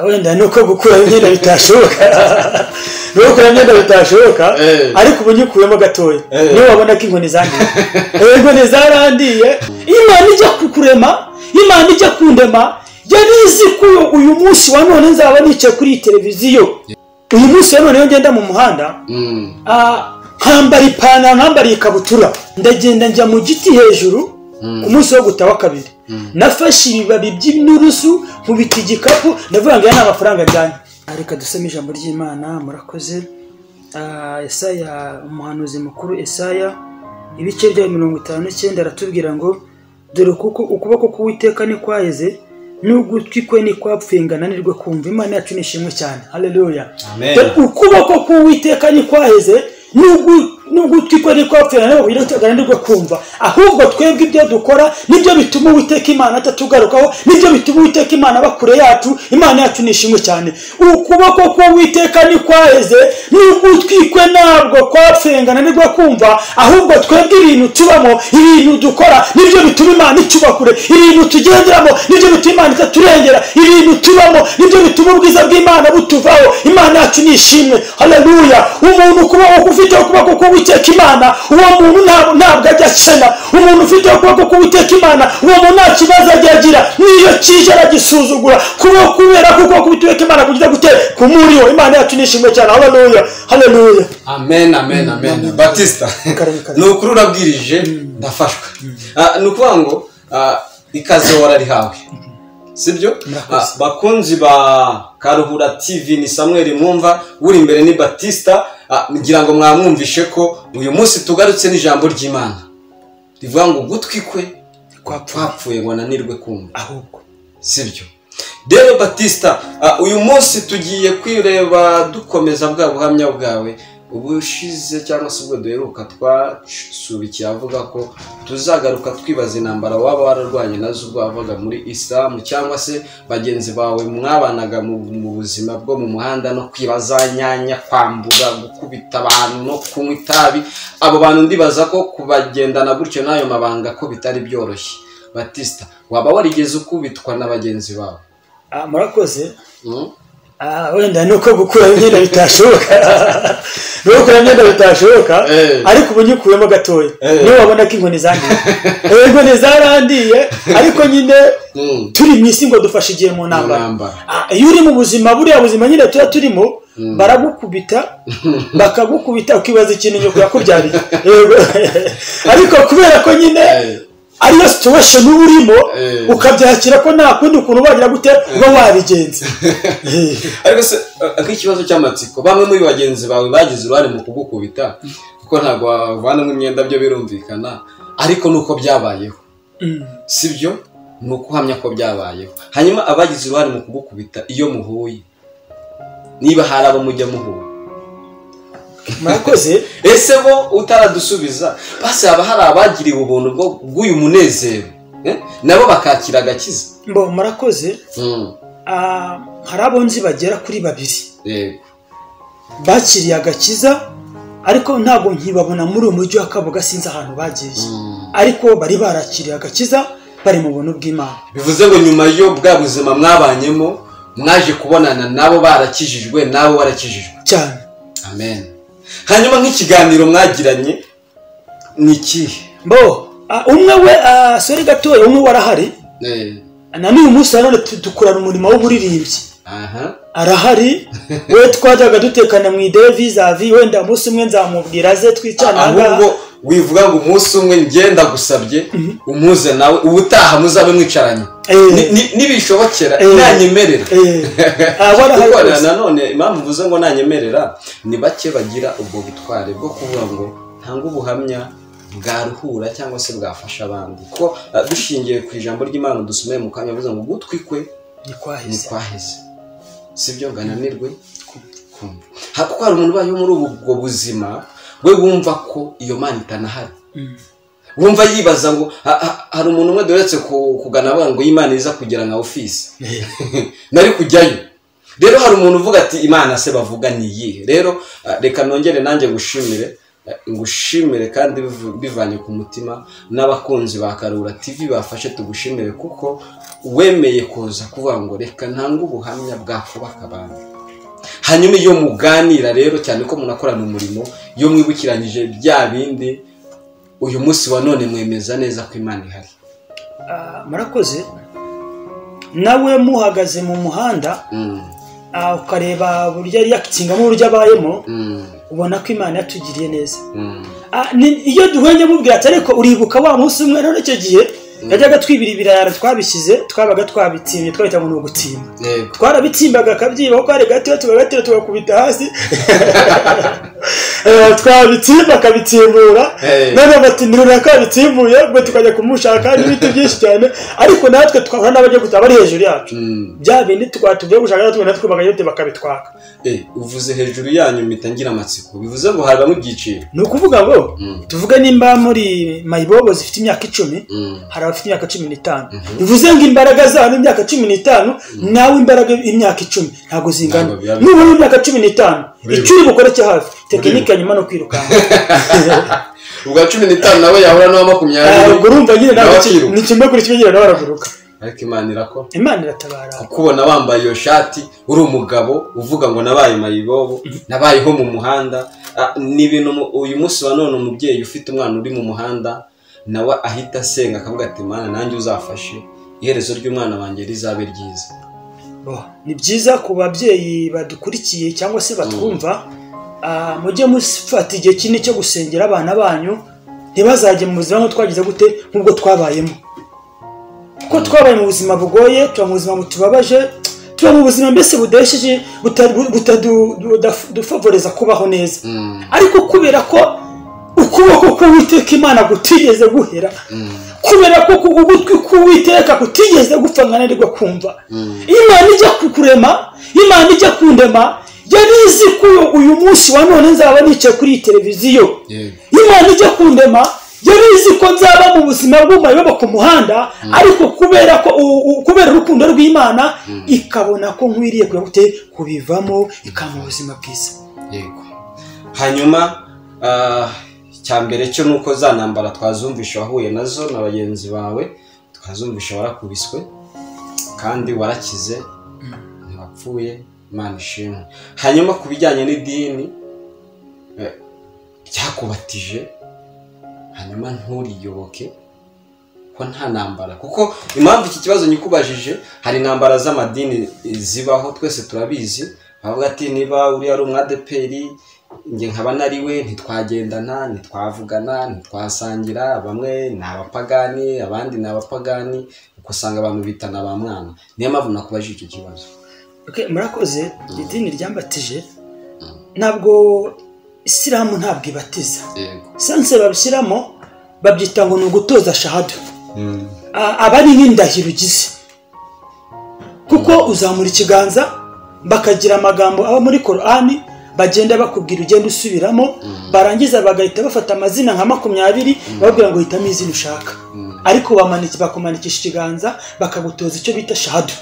wenda nuko gukura imyenda bitashoboka nuko gukura imyenda bitashoboka ariko ubu nyikuyemo gatoya niyo wabona ko inkoni zandiye inkoni zarandiye Imana ijya kukurema Imana ijya kundema yarizi ko uyu munsi wa none nzaba nicaye kuri televiziyo uyu munsi wa none yo ngenda mu muhanda nkambara ipantaro nkambara ikabutura ndagenda njya mu giti hejuru ku munsi wo gutawa kabiri nafashe ibibabi by'inturusu nkubita igikapu ndavuga ngo ya nta mafaranga ajyanye reka dusome ijambo ry'Imana murakoze Yesaya umuhanuzi mukuru Yesaya ibice bya 59 aratubwira ngo dore kuko ukuboko k'Uwiteka ni kwaheze n'ugutwi kwe ni kwapfuye nanirwe kumva Imana yacu nishimwe cyane haleluya amen ukuboko k'Uwiteka ni kwaheze n'ugutwi kwe ni kwapfuye nanirwe kumva ahubwo twebwe ibyo dukora nibyo bituma Uwiteka Imana atatugarukaho nibyo bituma Uwiteka Imana bakure yacu Imana yacu nishimwe cyane ukuboko k'Uwiteka ni kwaheze n'ugutwi kwe ntabwo kwapfuye nanirwe kumva ahubwo twebwe ibintu tubamo ibintu dukora nibyo bituma Imana itubakure ibintu tugenderamo nibyo bituma Imana itaturengera ibintu tubamo nibyo bituma ubwiza bw'Imana butuvaho Imana yacu nishimwe haleluya umuntu kuba ufite ukuboko k'Uwiteka Imana uwo muntu ntabwo ajya akena umuntu ufite ukuboko k'Uwiteka Imana uwo muntu nta kibazo agira niyo kije aragisuzugura kubera kuko k'Uwiteka Imana kugira gutera kumuriho Imana yacu nishimwe cyane haleluya haleluya amen amen amen Batista nukuri urabwirije ndafashwe nukuvuga ngo ikaze wararihawe sibyo bakunzi ba Karuhura TV ni Samuel mwumva uri imbere ni Batista ngira ngo mwamwumvishe ko uyu munsi tugarutse n'ijambo ry'Imana rivuga ngo gutwi kwe kwapfuye ngo nanirwe kumva ahubwo sibyo rero Batista uyu munsi tugiye kwireba dukomeza bwa buhamya bwawe ubushize cyangwa se ubwo duheruka twasubikiye avuga ko tuzagaruka twibaza intambara waba wararwanye nazo ubwo wavuga muri Islam cyangwa se bagenzi bawe mwabanaga mu buzima bwo mu muhanda no kwibaza nyanya kwambura gukubita abantu no kunywa itabi abo bantu ndibaza ko kubagendana gutyo nayo mabanga ko bitari byoroshye Batista waba warigeze ukubitwa na bagenzi bawe murakoze wenda nuko gukura imyenda bitashoboka nuko gukura imyenda bitashoboka ariko ubu nyikuyemo gatoya niyo wabona ko inkoni zandiye inkoni zarandiye ariko nyine turi mu isi ngo dufashe igihe mu ntambara iyo uri mu buzima buriya buzima nyine tuba turimo baragukubita bakagukubita ukibaza ikintu nyoko yakubyariye ariko kubera ko nyine ariyo situation urimo ukabyakira ko nta kundi ukuntu bagira gute uba wabigenza ariko se ikibazo cy'amatsiko bamwe muri bagenzi bawe bagize uruhare mu kugukubita kuko ntago bavana nk'imyenda byo birumvikana ariko nuko byabayeho sibyo nuko uhamya ko byabayeho hanyuma abagize uruhare mu kugukubita iyo muhuye niba hari abo mujya muhuye murakoze ese bo utaradusubiza base haba hari abagiriwe ubuntu bw'uyu munezero nabo bakakira agakiza mbo murakoze hari abonzi bagera kuri 2 yego bakiriye agakiza ariko ntabwo nkibabona muri umujyi wa Kabuga sinzi ahantu bagiye ariko bari barakiriye agakiza bari mu buntu bw'Imana bivuze ngo nyuma yo bwa buzima mwabanyemo mwaje kubonana nabo barakijijwe nabo warakijijwe cyane amen hanyuma nk'ikiganiro mwagiranye niki mbo umwe we sori gatoya umwe warahari na n'uyu munsi none dukorana umurimo w'uburirimbyi arahari we twajyaga dutekana mu ideye vis-a-vis wenda umunsi umwe nzamubwira ze twicana ahubwo wivuga ngo umunsi umwe ngenda gusabye umuze nawe ubutaha muzabe mwicaranye nibishobokera nanyemerera kuko nanone impamvu mvuze ngo nanyemerera ni bake bagira ubwo butware bwo kuvuga ngo ntanga ubuhamya bwaruhura cyangwa se bwafasha abandi ko dushingiye ku ijambo ry'Imana dusomeye mu kanya bivuze ngo gutwi kwe ni kwaheze sibyo ngananirwe kumva kuko hari umuntu bayo muri ubwo buzima we wumva ko iyo Mana itanahari wumva yibaza ngo hari umuntu umwe doretse kugana avuga ngo Imana iza kugira nka office nari kujyayo rero hari umuntu uvuga ati Imana se bavuga ni yihe rero reka nongere nanjye ngushimire kandi bivanye ku mutima n'abakunzi ba Karuhura TV bafashe tugushimire kuko wemeye kuza kuvuga ngo reka ntange ubuhamya bwakubaka abantu. Hanyuma iyo muganira rero cyane ko munakorana umurimo, iyo mwibukiranyije bya bindi, uyu munsi wa none mwemeza neza ko Imana ihari. Murakoze. Nawe muhagaze mu muhanda ukareba buryo yari yakitsingamo uburyo abayemo, ubona ko Imana yatugiriye neza. Iyo duhwenye mubwira ati ariko uribuka wa munsi umwe rero icyo gihe yajyaga twibira ibirara twabishyize, twabaga twabitsimye, twahita ngo ni ugutsimba. Twarabitsimbaga akabyiba kuko ari gato tugagatira tugakubita hasi. Twabitsimba akabitsimbura, none bati nirura kabitsimbuye, ubwo tukajya kumushaka n'ibiti byinshi cyane, ariko natwe twahura n'abajya gutaba ari hejuru yacu. Bya bindi twatugiye gushaka natwe natwe bakayote bakabitwaka. Uvuze hejuru yanyu mitangira amatsiko, bivuze ngo haraba mu byiciro. Ni ukuvuga ngo tuvuge nimba muri mayibobo zifite imyaka 10, hari abafite imyaka 15. Bivuze ngo imbaraga zabo imyaka 15, nawe imbaraga imyaka 10 ntago zingana. N'ubu imyaka 15 icuri bukore cyo hafi tekinike nyuma no kwirukanka. Ubwa 15 nawe yahura no 20. Ubwo urumva nyine nawe ni kimwe kuri kimwe nawe aravuruka. Ariko Imana irakora. Imana iratabara. Kukubona wambaye iyo shati uri umugabo uvuga ngo nabaye mayibobo, nabayeho mu muhanda, ni ibintu uyu munsi wa none umubyeyi ufite umwana uri mu muhanda nawe ahita asenga akavuga ati Imana nanjye uzafashe iherezo ry'umwana wanjye rizabe ryiza. Ni byiza ku babyeyi badukurikiye cyangwa se batwumva, mujye mufata igihe kinini cyo gusengera abana banyu, ntibazajye mu buzima twagize gute nk'ubwo twabayemo. Kuko twabaye mu buzima bugoye, tuba mu buzima butubabaje, tuba mu buzima mbese budesheje butadufavoreza kubaho neza. Ariko kubera ko ukuboko k'Uwiteka Imana gutigeze guhera, kubera ko ugutwi k'Uwiteka kutigeze gupfanganirwa kumva, Imana ijya kukurema, Imana ijya kundema, yari izi ko uyu munsi wa none nzaba nicaye kuri televiziyo. Imana ijya kundema yari izi ko nzaba mu buzima bw'umayobo ku muhanda, ariko kubera urukundo rw'Imana ikabona ko nkwiriye kubivamo ikampa ubuzima bwiza. Yego. Hanyuma cyambere cyo nuko za ntambara twazumvisha wahuye nazo na bagenzi bawe, twazumvisha warakubiswe kandi warakize, ntibapfuye, Imana ishimwe. Hanyuma kubijyanye n'idini cyakubatije, hanyuma nturiyoboke ko nta ntambara, kuko impamvu iki kibazo nyikubajije, hari intambara z'amadini zibaho twese turabizi, bavuga ati niba uri ari umwadeperi nge nkaba nariwe ntitwagendana, ntitwavugana, ntitwasangira, bamwe ni abapagani abandi ni abapagani, uko usanga abantu bitana ba mwana. Niyo mpamvu nakubajije icyo kibazo. Murakoze. Idini ryambatije ntabwo Isilamu ntabwo ibatiza. Sanse babishyiramo babyita ngo ni ugutoza shahada. Aba ari nk'indahiro ugize, kuko uzamura ikiganza bakagira amagambo aba muri Korani bagenda bakubwira ugenda usubiramo, barangiza bagahita bafata amazina nka 20 babwira ngo hitamo izina ushaka, ariko bakumanikisha ikiganza bakagutoza icyo bita shahada.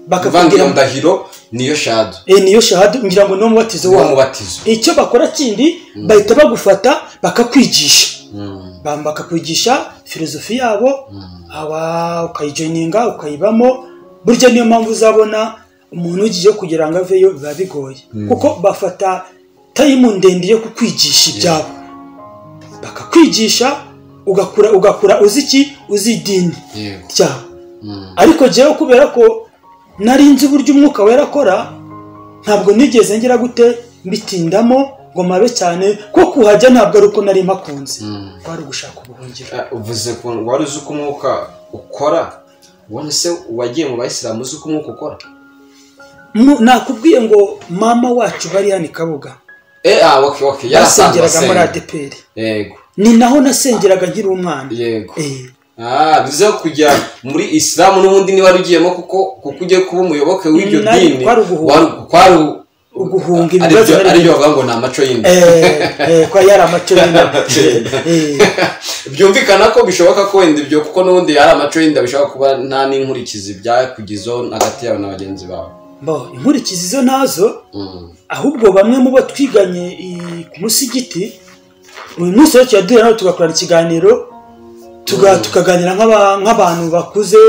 Bakakubwira ndahiro niyo shahada. Niyo shahada, ngira ngo no mubatizo wabo. Icyo bakora kindi bahita bagufata bakakwigisha, bakakwigisha filozofi yabo, ukayijoininga ukayibamo. Burya niyo mpamvu uzabona umuntu ugiye kugira ngo aveyo biba bigoye, kuko bafata time ndende yo kukwigisha ibyabo, bakakwigisha ugakura uzi idini cyabo. Ariko jewe kubera ko nari nzi uburyo umwuka wera akora, ntabwo nigeze ngira gute mbitindamo ngo mabe cyane, ko kuhajya ntabwo ari uko nari makunze, kwari gushaka ubuhungiro. Uvuze ko wari uzi uko umwuka ukora, ubona se wagiye mu Bayisilamu uzi uko umwuka ukora? Nakubwiye ngo mama wacu bari hano Kabuga, okay yasengeraga muri ADPR. Yego. Ni naho nasengeraga nkiri umwana. Yego. Bize kujya muri Islam n'ubundi ni warugiyemo kuko ugiye kuba umuyoboke w'iryo dini kwari uguhunga ibibazo ari byo bavuga ngo ni amaco y'inda. Kwa yari amaco y'inda. Byumvikana ko bishoboka ko wenda ibyo kuko n'ubundi yari amaco y'inda bishobora kuba nta n'inkurikizi byakugizo hagati yawe n'abagenzi bawe. Inkurikizi zo nazo, ahubwo bamwe mu bo twiganye ku musigiti, uyu munsi rero tuyaduhera nawe tugakorana ikiganiro, tukaganira nk'abantu bakuze,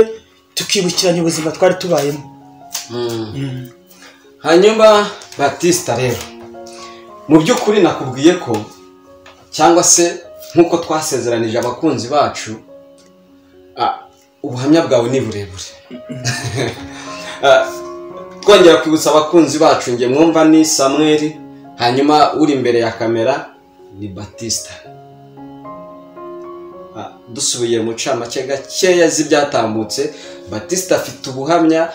tukibukiranya ubuzima twari tubayemo. Hanyuma Batista rero mu by'ukuri nakubwiye ko cyangwa se nk'uko twasezeranije abakunzi bacu ubuhamya bwawe ni burebure. Twongera kwibutsa abakunzi bacu nge mwumva ni Samuel, hanyuma uri imbere ya kamera ni Batista. Dusubiye mu camake gakeya z'ibyatambutse, Batista afite ubuhamya.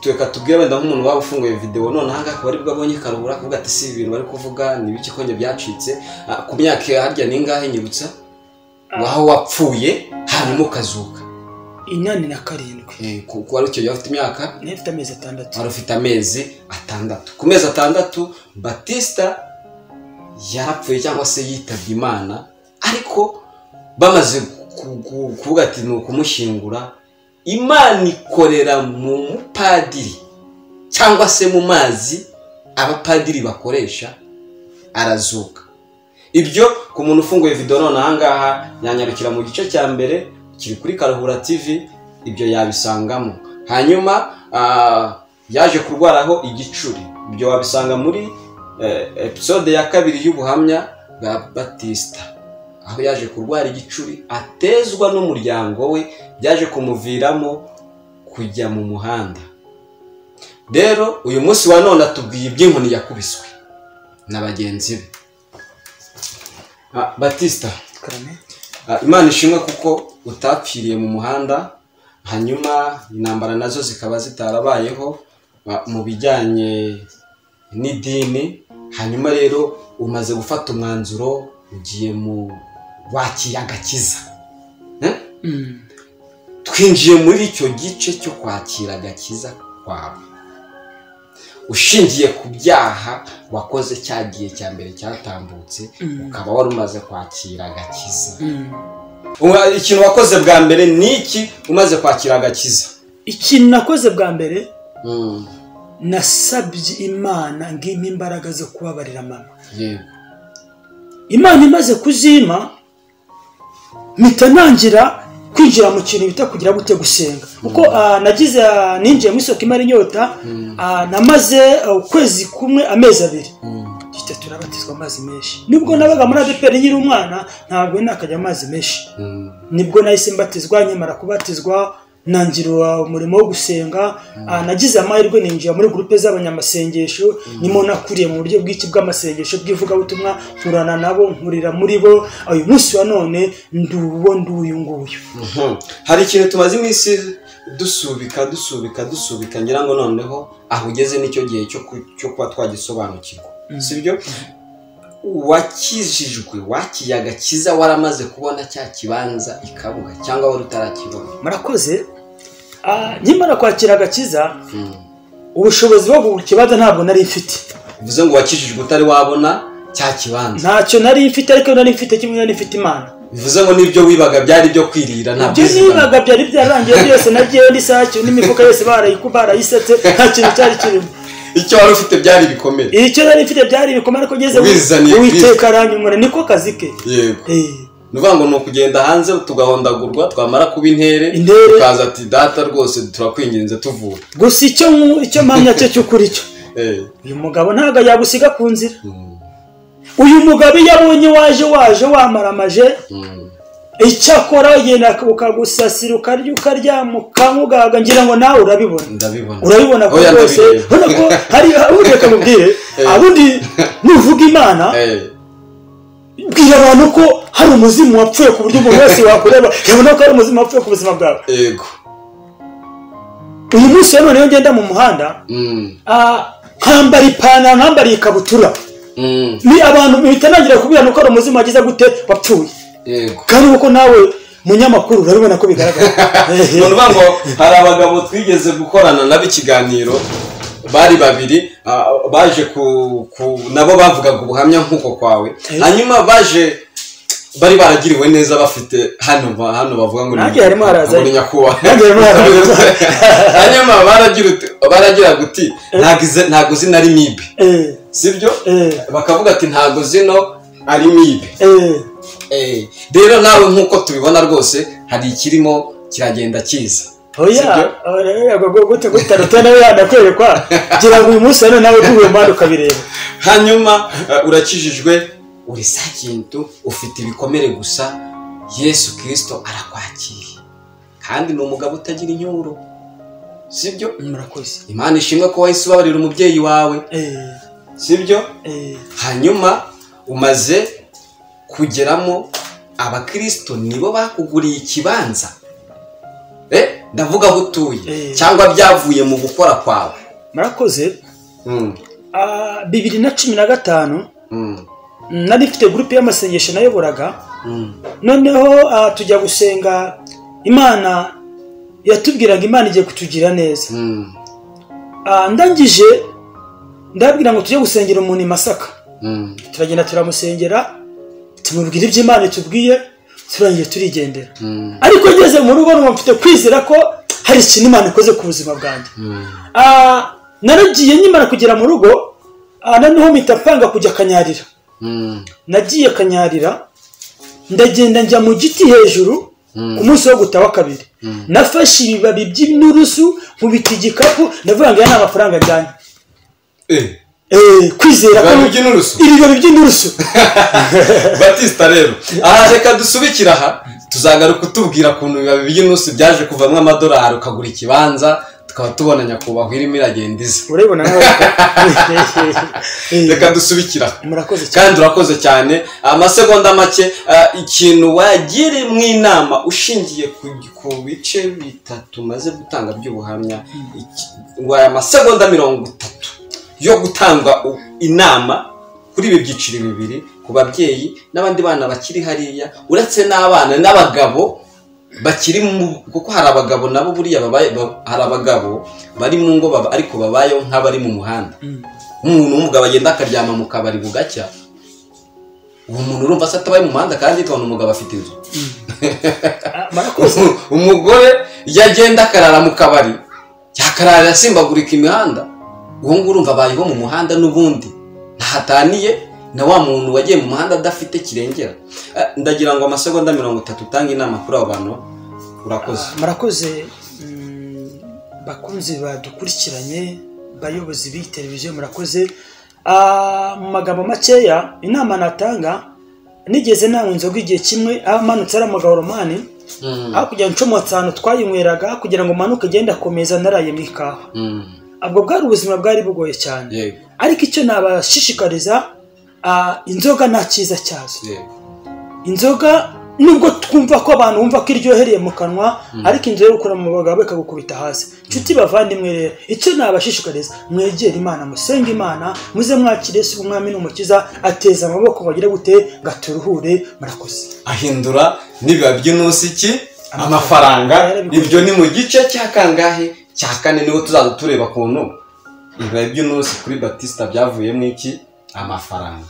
Tweka tubwire wenda nk'umuntu waba ufunguye video none hanga akaba ari bwo abonye Karuhura kuvuga ati si ibintu bari kuvuga ni biki konye byacitse. Ku myaka harya ningahe nyibutsa waho wapfuye hanyuma ukazuka 87. Kuko wari icyo afite imyaka nefite amezi 6. wari ufite amezi 6. Ku mezi 6 Batista yarapfuye cyangwa se yitabye Imana, ariko bamaze kuvuga ati ni ukumushyingura, Imana ikorera mu mupadiri cyangwa se mu mazi abapadiri bakoresha, arazuka. Ibyo ku muntu ufunguye video none ahangaha nyanyarukira mu gice cya mbere kiri kuri Karuhura TV, ibyo yabisangamo. Hanyuma yaje kurwaraho igicuri, ibyo wabisanga muri episode ya 2 y'ubuhamya bwa Batista, aho yaje kurwara igicuri atezwa n'umuryango we, byaje kumuviramo kujya mu muhanda. Rero uyu munsi wa none atubwiye iby'inkoni yakubiswe na bagenzi be. Batista, Imana ishimwe kuko utapfiriye mu muhanda, hanyuma intambara nazo zikaba zitarabayeho mu bijyanye n'idini. Hanyuma rero umaze gufata umwanzuro, ugiye mu wakiye agakiza. Twinjiye muri icyo gice cyo kwakira agakiza kwawe, ushingiye ku byaha wakoze cyagiye cya mbere cyatambutse, ukaba wari umaze kwakira agakiza. Ikintu wakoze bwa mbere ni iki umaze kwakira agakiza? Ikintu nakoze bwa mbere, nasabye Imana ngimpa imbaraga zo kubabarira mama. Imana imaze kuzima, mpita ntangira kwinjira mu kintu bita kugira gute gusenga. Kuko nagize ninjiye mu isoko imara inyota, namaze ukwezi kumwe amezi 2. Gite turabatizwa amazi menshi. Nibwo nabaga muri ADPR nyiri umwana, ntabwo nakajya amazi menshi. Nibwo nahise mbatizwa, nyamara kubatizwa nangira umurimo wo gusenga. Nagize amahirwe ninjiye muri groupe z'abanyamasengesho, nimo nakuriye mu buryo bw'iki bw'amasengesho bw'ivuga butumwa, turana nabo, nkurira muri bo. Uyu munsi wa none nduyu nguyu. Hari ikintu tumaze iminsi dusubika ngira ngo noneho aho ugeze nicyo gihe cyo kuba twagisobanukirwa, sibyo? Wakijijwe, wakiye agakiza, waramaze kubona cya kibanza ikabuga cyangwa wari utarakibona? Murakoze. Nyimara kwakira agakiza, ubushobozi bwo gukibaza ntabwo nari mfite. Bivuze ngo wakijijwe utari wabona cya kibanza? Ntacyo nari mfite, ariko nari mfite kimwe, nari mfite Imana. Bivuze ngo nibyo wibaga byari byo kwirira, ntabwo wibaga byari byarangiye byose, nagiye n'isake n'imifuka yose barayisetse, nta kintu cyari kirimo. Icyo wari ufite byari ibikomere? Icyo nari mfite byari ibikomere, ariko ngeze Uwiteka aranyumura, niko kazi ke. Yego. Nuvuga ngo no kugenda hanze tugahondagurwa, twamara kuba intere ukaza ati data rwose turakwinginze tuvura. Gusa icyo mpamya cy'ukuri cyo, uyu mugabo ntago yagusiga ku nzira. Uyu mugabo yabonye waje wamaramaje, icyakora ugenda ukagusasira, ukaryama ukamugaga, ngira ngo nawe urabibona ko rwose. Ubona ko hari ureka mubwire, abundi nuvuga Imana, bwira abantu ko hari umuzimu wapfuye ku buryo umuntu wese wakureba yabona ko hari umuzimu wapfuye ku buzima bwawe. Yego. Uyu munsi none iyo ngenda mu muhanda, nkambara ipantaro, nkambara ikabutura, ni abantu bitanangira kubwira ko hari umuzimu wagize gute wapfuye. Yego. Kandi uko nawe munyamakuru urabibona ko bigaragara. None bango hari abagabo twigeze gukorana nabo ikiganiro, bari babiri, baje nabo bavugaga ubuhamya nkuko kwawe. Hanyuma baje bari baragiriwe neza, bafite hano bavuga ngo ni nyakuba. Hanyuma baragira guti ntago zina ari mibe, sibyo? Bakavuga ati ntago zino ari mibe. Rero nawe nkuko tubibona rwose hari ikirimo kiragenda kiza. oya gute gutaruta nawe yanakwerekwa gira ngo uyu munsi hano nawe kuvuye mpande ukabireba. Hanyuma urakijijwe uri sakintu ufite ibikomere gusa Yesu Kristo arakwakiriye kandi ni umugabo utagira inyuro sibyo? Murakoze. Imana ishimwe ko wahise ubabarira umubyeyi wawe sibyo? Hanyuma umaze kugeramo abakristo nibo bakuguriye ikibanza ndavuga aho utuye cyangwa byavuye mu gukora kwawe? Murakoze. 2015 nari mfite groupe y'amasengesho nayoboraga noneho tujya gusenga Imana yatubwiraga Imana igiye kutugira neza. Ndangije ndabwira ngo tujye gusengera umuntu i Masaka. Turagenda turamusengera tumubwira ibyo Imana itubwiye turangiye turigendera. Ariko ngeze mu rugo numva mfite kwizera ko hari ikintu Imana ikoze ku buzima bwanjye. Naragiye nyimara kugera mu rugo noneho mitapanga kujya Kanyarira. Nagiye Kanyarira ndagenda njya mu giti hejuru ku munsi wo gutawa kabiri. Nafashe ibibabi by'inturusu nkubita igikapu ndavuga ngo ya nta mafaranga njyanye. Kwizera ko ibibabi by'inturusu. Batista rero reka dusubikira aha tuzagaruka kutubwira kuntu ibibabi by'inturusu byaje kuvamwe amadolari ukagura ikibanza tukaba tubona nyakubahwa irimo iragenda iza. Urabona nawe reka dusubikira. Murakoze kandi urakoze cyane. Amasegonda make ikintu wagire mu inama ushingiye ku bice bitatu maze gutanga by'ubuhamya ngo aya masegonda 30 yo gutanga inama kuri ibi byiciro bibiri ku babyeyi n'abandi bana bakiri hariya uretse n'abana n'abagabo bakiri kuko hari abagabo nabo buriya hari abagabo bari mu ngo ariko babayeho nk'abari mu muhanda. Umuntu w'umugabo agenda akaryama mu kabari bugacya uwo muntu urumva se atabaye mu muhanda kandi tubona umugabo afite inzu. Umugore yagenda akarara mu kabari yakarara asimbagurika imihanda uwo ngo urumva abayeho mu muhanda n'ubundi ntahataniye na wa muntu wagiye mu muhanda adafite kirengera. Ndagira ngo amasegonda 30 utanga inama kuri abo bantu. Urakoze. Murakoze bakunzi badukurikiranye bayobozi b'i televiziyo murakoze. Mu magambo makeya inama natanga nigeze nawe inzoga igihe kimwe amanutse ari amagahoro mani kugira ngo 5 twayinyweraga kugira ngo manuke genda komeza naraye mu ikawa. Abwo bwari ubuzima bwari bugoye cyane. Ariko icyo nabashishikariza inzoga nta cyiza cyazo. Inzoga nubwo twumva ko abantu bumva ko iryohereye mu kanwa ariko inzoga ukora mu bagabo bakagukubita hasi. Nshuti bavandimwe rero icyo nabashishikariza mwegera Imana musenga Imana muze mwakire Yesu umwami n'umukiza ateza amaboko bagira gute gaturuhure. Murakoze. Ahindura nibiba by'intusi iki amafaranga ibyo ni mu gice cya kangahe cya kane niho tuzaza tureba kuntu ibiba by'intusi kuri Batista byavuyemo iki amafaranga.